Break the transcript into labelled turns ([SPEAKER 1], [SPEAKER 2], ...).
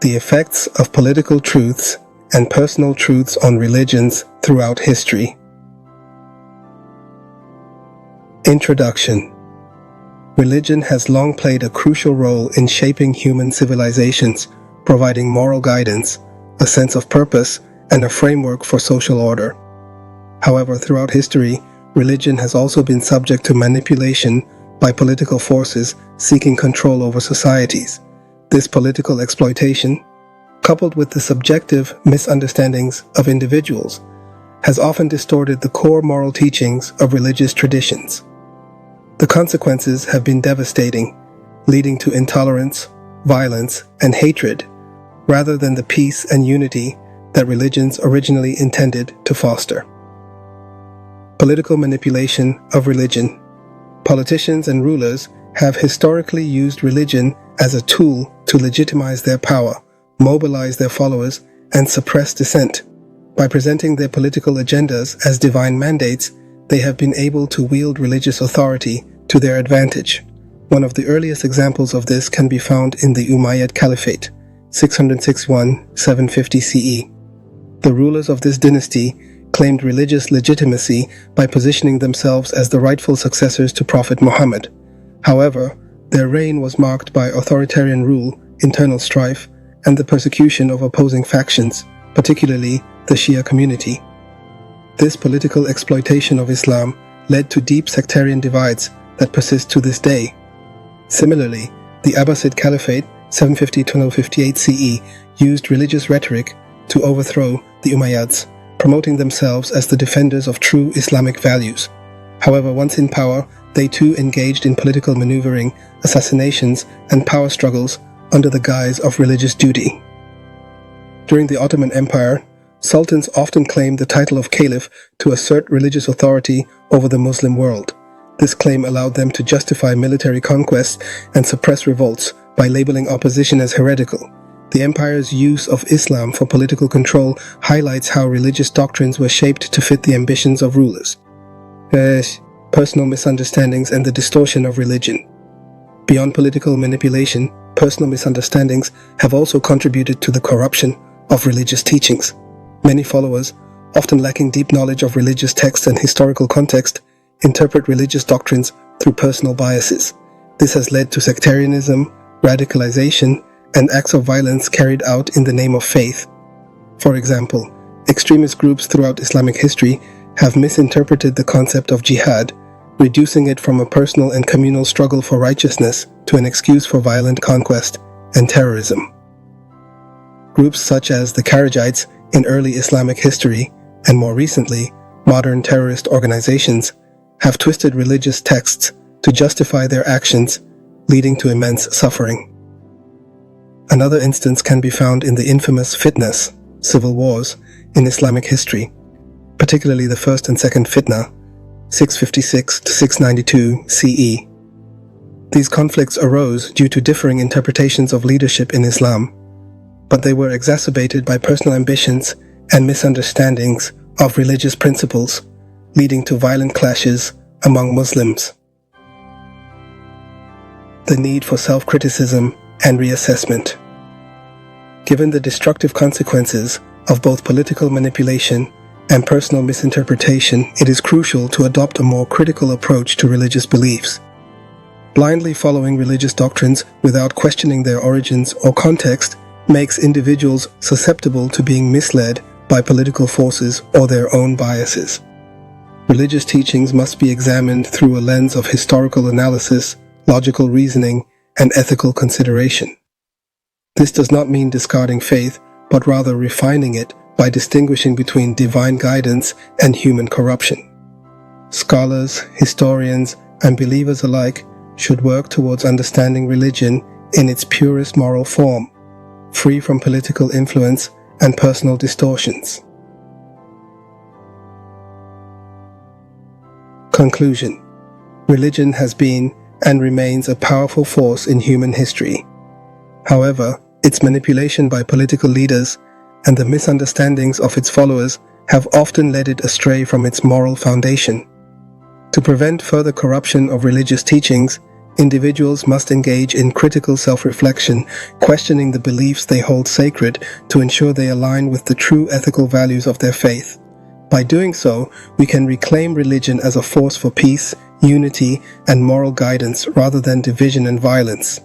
[SPEAKER 1] The effects of political truths and personal truths on religions throughout history. Introduction. Religion has long played a crucial role in shaping human civilizations, providing moral guidance, a sense of purpose, and a framework for social order. However, throughout history, religion has also been subject to manipulation by political forces seeking control over societies. This political exploitation, coupled with the subjective misunderstandings of individuals, has often distorted the core moral teachings of religious traditions. The consequences have been devastating, leading to intolerance, violence, and hatred, rather than the peace and unity that religions originally intended to foster. Political manipulation of religion. Politicians and rulers have historically used religion as a tool to legitimize their power, mobilize their followers, and suppress dissent. By presenting their political agendas as divine mandates, they have been able to wield religious authority to their advantage. One of the earliest examples of this can be found in the Umayyad Caliphate, 661-750 CE. The rulers of this dynasty claimed religious legitimacy by positioning themselves as the rightful successors to Prophet Muhammad. However, their reign was marked by authoritarian rule, internal strife, and the persecution of opposing factions, particularly the Shia community. This political exploitation of Islam led to deep sectarian divides that persist to this day. Similarly, the Abbasid Caliphate, 750-1258 CE, used religious rhetoric to overthrow the Umayyads, promoting themselves as the defenders of true Islamic values. However, once in power, they too engaged in political maneuvering, assassinations, and power struggles under the guise of religious duty. During the Ottoman Empire, sultans often claimed the title of caliph to assert religious authority over the Muslim world. This claim allowed them to justify military conquests and suppress revolts by labeling opposition as heretical. The empire's use of Islam for political control highlights how religious doctrines were shaped to fit the ambitions of rulers. Personal misunderstandings and the distortion of religion. Beyond political manipulation, personal misunderstandings have also contributed to the corruption of religious teachings. Many followers, often lacking deep knowledge of religious texts and historical context, interpret religious doctrines through personal biases. This has led to sectarianism, radicalization, and acts of violence carried out in the name of faith. For example, extremist groups throughout Islamic history have misinterpreted the concept of jihad, reducing it from a personal and communal struggle for righteousness to an excuse for violent conquest and terrorism. Groups such as the Kharijites in early Islamic history, and more recently, modern terrorist organizations, have twisted religious texts to justify their actions, leading to immense suffering. Another instance can be found in the infamous fitnas, civil wars, in Islamic history, particularly the First and Second Fitna, 656-692 CE. These conflicts arose due to differing interpretations of leadership in Islam, but they were exacerbated by personal ambitions and misunderstandings of religious principles, leading to violent clashes among Muslims. The need for self-criticism and reassessment. Given the destructive consequences of both political manipulation and personal misinterpretation, it is crucial to adopt a more critical approach to religious beliefs. Blindly following religious doctrines without questioning their origins or context makes individuals susceptible to being misled by political forces or their own biases. Religious teachings must be examined through a lens of historical analysis, logical reasoning, and ethical consideration. This does not mean discarding faith, but rather refining it by distinguishing between divine guidance and human corruption. Scholars, historians, and believers alike should work towards understanding religion in its purest moral form, free from political influence and personal distortions. Conclusion. Religion has been and remains a powerful force in human history. However, its manipulation by political leaders and the misunderstandings of its followers have often led it astray from its moral foundation. To prevent further corruption of religious teachings, Individuals must engage in critical self-reflection, questioning the beliefs they hold sacred to ensure they align with the true ethical values of their faith. By doing so, we can reclaim religion as a force for peace, unity, and moral guidance rather than division and violence.